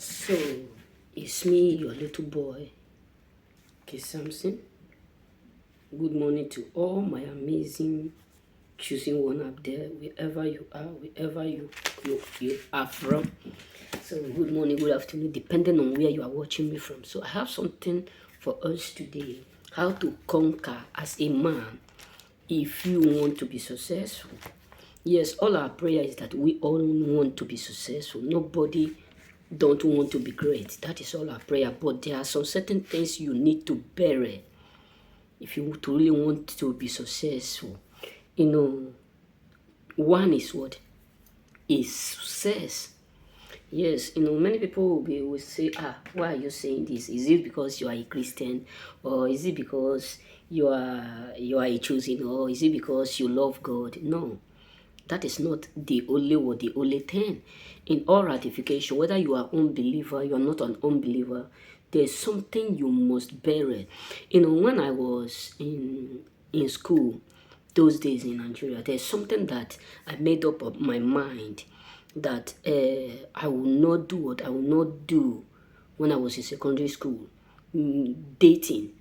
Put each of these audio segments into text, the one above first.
So, it's me, your little boy, K. Samson. Good morning to all my amazing choosing one up there, wherever you are, wherever you are from. So, good morning, good afternoon, depending on where you are watching me from. So, I have something for us today: how to conquer as a man if you want to be successful. Yes, all our prayer is that we all want to be successful. Nobody don't want to be great. That is all our prayer. But there are some certain things you need to bury if you truly want to be successful. You know, one is what? Is success. Yes, many people will say, why are you saying this? Is it because you are a Christian, or is it because you are a chosen, or is it because you love God? No, that is not the only word, the only thing. In all ratification, whether you are unbeliever, you are not an unbeliever, there's something you must bear. When I was in school, those days in Nigeria, there's something that I made up of my mind that I will not do what I will not do when I was in secondary school. Dating,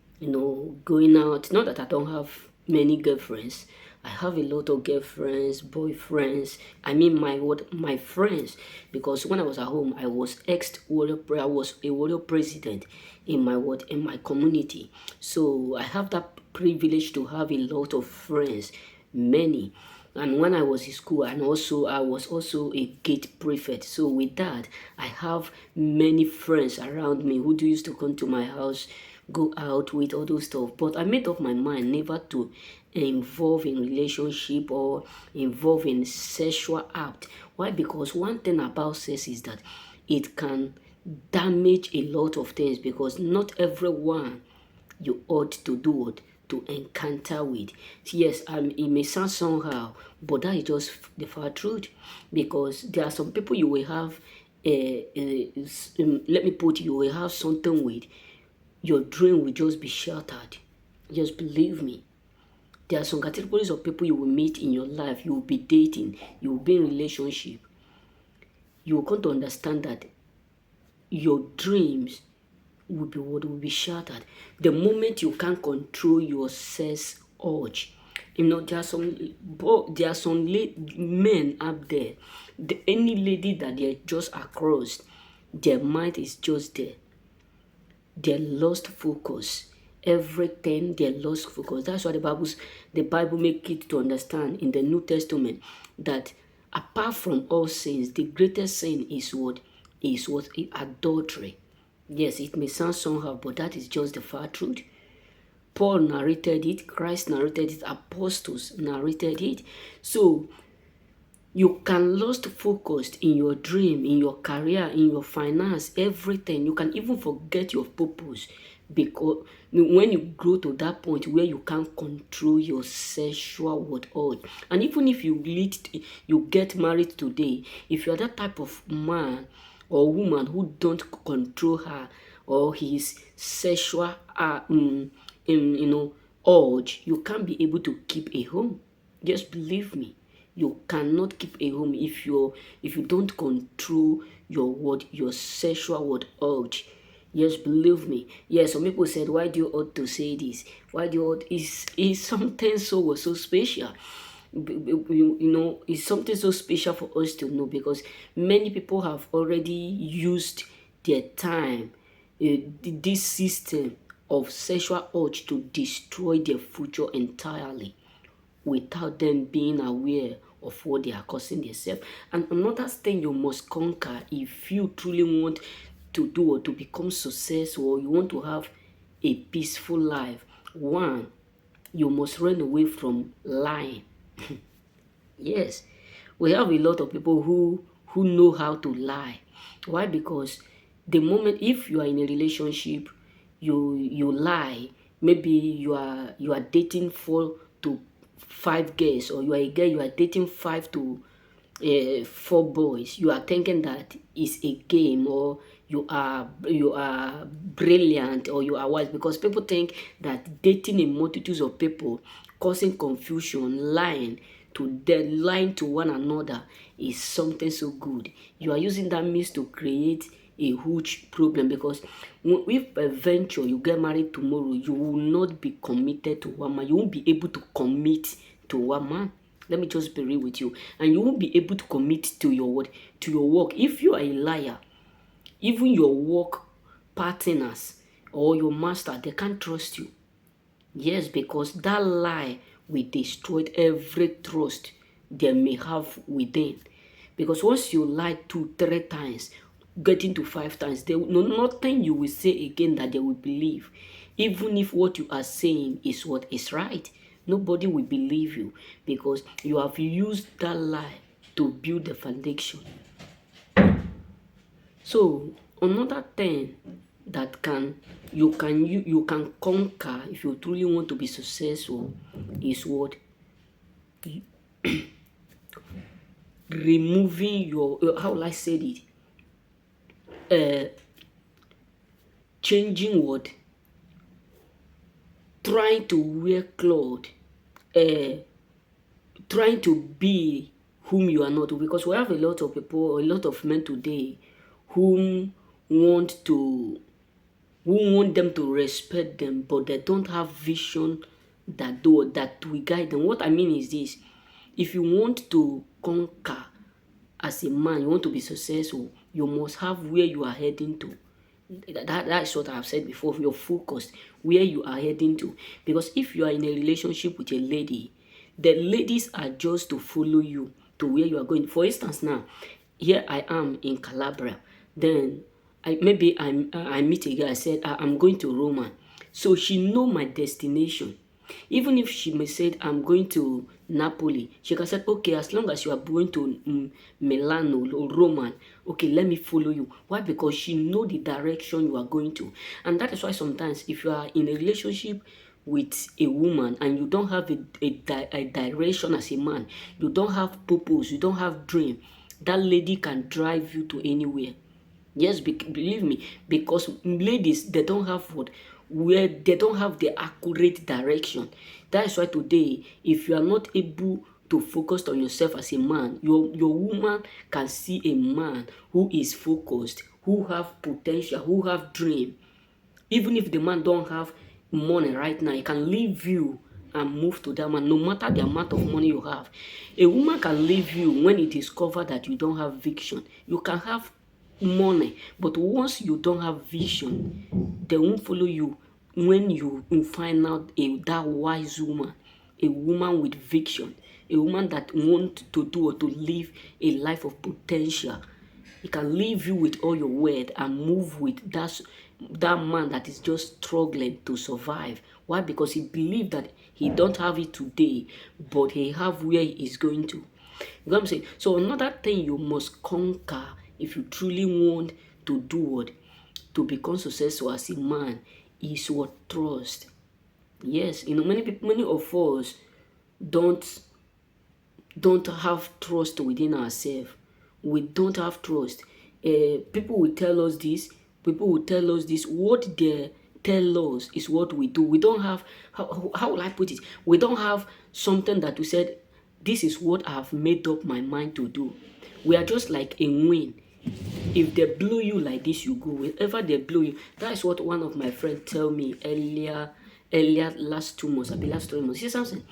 going out. Not that I don't have many girlfriends. I have a lot of girlfriends, boyfriends. I mean my friends. Because when I was at home, I was I was a warrior president in my community. So I have that privilege to have a lot of friends, many. And when I was in school, and also I was also a gate prefect. So with that, I have many friends around me who do used to come to my house, go out with all those stuff. But I made up my mind never to involve in relationship or involve in sexual act. Why? Because one thing about sex is that it can damage a lot of things, because not everyone you ought to do what? To encounter with. Yes, it may sound somehow, but that is just the far truth. Because there are some people you will have, let me put, you will have something with, your dream will just be shattered. Just believe me. There are some categories of people you will meet in your life, you will be dating, you will be in relationship. You will come to understand that your dreams will be shattered. The moment you can't control your sex urge. There are some men out there. Any lady that they're just across, their mind is just there. They lost focus. Everything they lost focus. That's why the Bible make it to understand in the New Testament that apart from all sins, the greatest sin is what? Is what? Adultery. Yes, it may sound somehow, but that is just the far truth. Paul narrated it, Christ narrated it, apostles narrated it. So you can lose focus in your dream, in your career, in your finance, everything. You can even forget your purpose, because when you grow to that point where you can't control your sexual urge. And even if you get married today, if you're that type of man or woman who don't control her or his sexual urge, you can't be able to keep a home. Just believe me. You cannot keep a home if you don't control your sexual urge. Yes, believe me. Yes, some people said, why do you ought to say this? Why do you ought is something so special? It's something so special for us to know, because many people have already used their time, this system of sexual urge, to destroy their future entirely without them being aware of what they are causing themselves. And another thing you must conquer if you truly want to do or to become successful, or you want to have a peaceful life. One, you must run away from lying. Yes, we have a lot of people who know how to lie. Why? Because the moment, if you are in a relationship, you lie. Maybe you are dating 4 to 5 girls, or you are a girl, you are dating 5 to 4 boys. You are thinking that it's a game, or you are brilliant, or you are wise, because people think that dating a multitude of people, causing confusion, lying to one another is something so good. You are using that means to create a huge problem, because if venture you get married tomorrow, you will not be committed to one man. You won't be able to commit to one man. Let me just be real with you. And you won't be able to commit to your what? To your work. If you are a liar, even your work partners or your master, they can't trust you. Yes, because that lie will destroy every trust they may have within. Because once you lie 2, 3 times, getting to 5 times, there no nothing you will say again that they will believe. Even if what you are saying is what is right, nobody will believe you, because you have used that lie to build the foundation. So another thing that you can conquer if you truly want to be successful is what? Removing your how will I say it? Changing what? Trying to wear clothes, trying to be whom you are not, because we have a lot of people, a lot of men today whom want to who want them to respect them, but they don't have vision that will guide them. What I mean is this: if you want to conquer as a man, you want to be successful, you must have where you are heading to. That's what I've said before. You're focused where you are heading to, because if you are in a relationship with a lady, the ladies are just to follow you to where you are going. For instance, now here I am in Calabria, then I meet a guy. I said I'm going to Roma, so she know my destination. Even if she may said I'm going to Napoli, she can say, okay, as long as you are going to Milano or Roma, okay, let me follow you. Why? Because she know the direction you are going to. And that is why sometimes if you are in a relationship with a woman and you don't have a direction as a man, you don't have purpose, you don't have dream, that lady can drive you to anywhere. Yes, believe me, because ladies, they don't have where they don't have the accurate direction. That is why today, if you are not able to focus on yourself as a man, your woman can see a man who is focused, who have potential, who have dream. Even if the man don't have money right now, he can leave you and move to that man, no matter the amount of money you have. A woman can leave you when it is covered that you don't have vision. You can have money, but once you don't have vision, they won't follow you. When you find out that wise woman, a woman with vision, a woman that wants to do or to live a life of potential, he can leave you with all your word and move with that man that is just struggling to survive. Why? Because he believes that he don't have it today, but he have where he is going to. You know what I'm saying? So another thing you must conquer if you truly want to do what? To become successful as a man is what? Trust. Yes, many people, many of us don't have trust within ourselves. We don't have trust. People will tell us this. People will tell us this. What they tell us is what we do. We don't have, how will I put it? We don't have something that we said, this is what I have made up my mind to do. We are just like a wind. If they blow you like this, you go. Wherever they blow you. That is what one of my friends tell me earlier last 2 months, last 3 months. See something?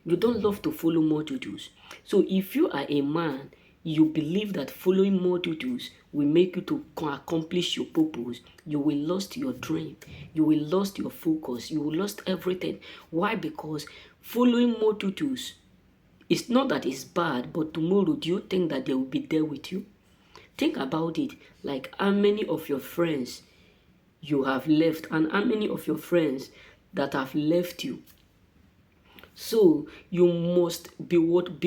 You don't love to follow multitudes. So if you are a man, you believe that following multitudes will make you to accomplish your purpose, you will lose your dream, you will lose your focus, you will lose everything. Why? Because following multitudes, it's not that it's bad, but tomorrow, do you think that they will be there with you? Think about it, like how many of your friends you have left and how many of your friends that have left you. So you must be what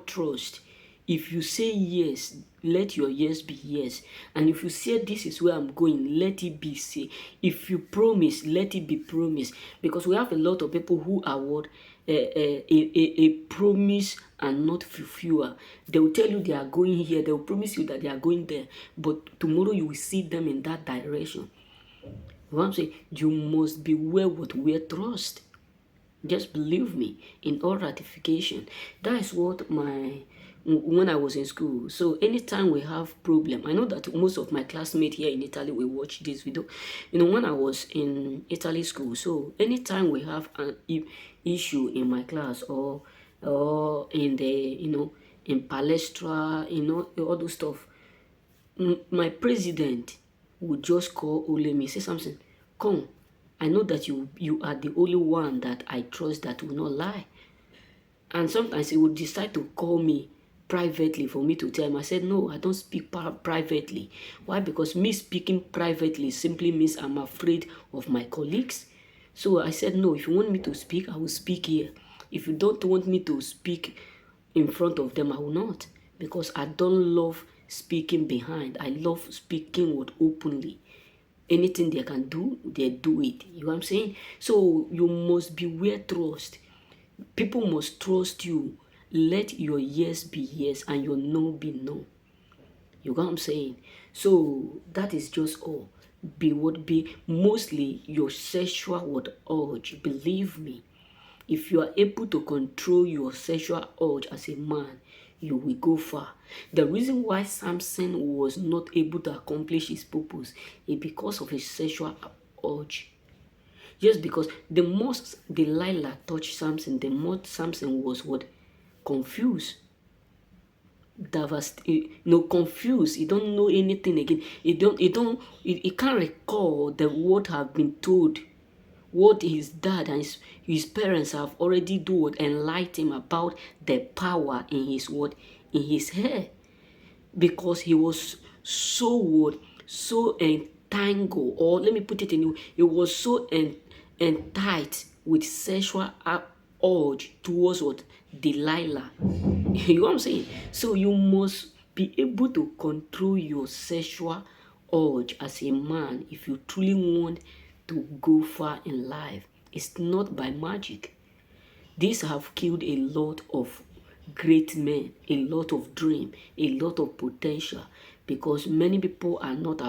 trust. If you say yes, let your yes be yes. And if you say this is where I'm going, let it be say. If you promise, let it be promise. Because we have a lot of people who are what a promise and not fulfiller. They will tell you they are going here. They will promise you that they are going there. But tomorrow you will see them in that direction. What I'm saying, you must beware what we trust. Just believe me, in all ratification. That is what my when I was in school. So anytime we have problem, I know that most of my classmates here in Italy will watch this video. When I was in Italy school, so anytime we have an issue in my class, or in the in palestra, all those stuff, my president would just call Olemi, say something, come. I know that you are the only one that I trust that will not lie. And sometimes he would decide to call me privately for me to tell him. I said, no, I don't speak privately. Why? Because me speaking privately simply means I'm afraid of my colleagues. So I said, no, if you want me to speak, I will speak here. If you don't want me to speak in front of them, I will not. Because I don't love speaking behind. I love speaking with openly. Anything they can do, they do it. You know what I'm saying? So you must beware trust. People must trust you. Let your yes be yes and your no be no. You know what I'm saying? So that is just all. Be mostly your sexual urge. Believe me. If you are able to control your sexual urge as a man, you will go far. The reason why Samson was not able to accomplish his purpose is because of his sexual urge. Just because the most Delilah touched Samson, the more Samson was what? Confused. Confused. He don't know anything again. He can't recall the what have been told. What his dad and his parents have already done enlightened him about the power in his what? In his hair. Because he was so what? So entangled, or let me put it in, he was so entitled with sexual urge towards what? Delilah. You know what I'm saying? So you must be able to control your sexual urge as a man if you truly want to go far in life. It's not by magic. These have killed a lot of great men, a lot of dream, a lot of potential, because many people are not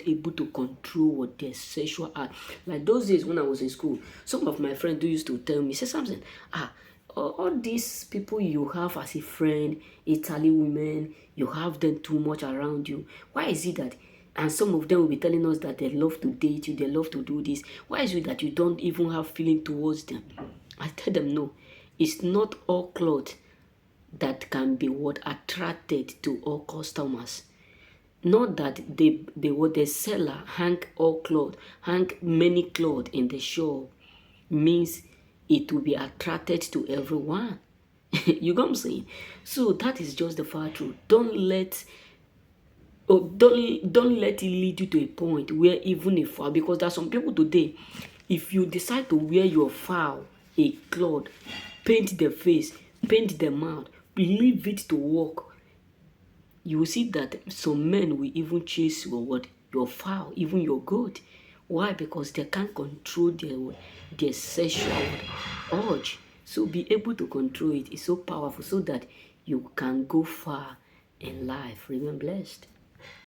able to control what their sexual art. Like those days when I was in school, some of my friends used to tell me, say something, all these people you have as a friend, Italy women, you have them too much around you. Why is it that? And some of them will be telling us that they love to date you, they love to do this. Why is it that you don't even have feeling towards them? I tell them no. It's not all clothes that can be what attracted to all customers. Not that the seller hang many clothes in the shop means it will be attracted to everyone. You know what I'm saying? So that is just the far truth. Don't let it lead you to a point where even a foul, because there are some people today, if you decide to wear your foul a cloth, paint the face, paint the mouth, leave it to work, you will see that some men will even chase your foul, even your goat. Why? Because they can't control their sexual urge. So be able to control it. It's so powerful so that you can go far in life. Remain blessed.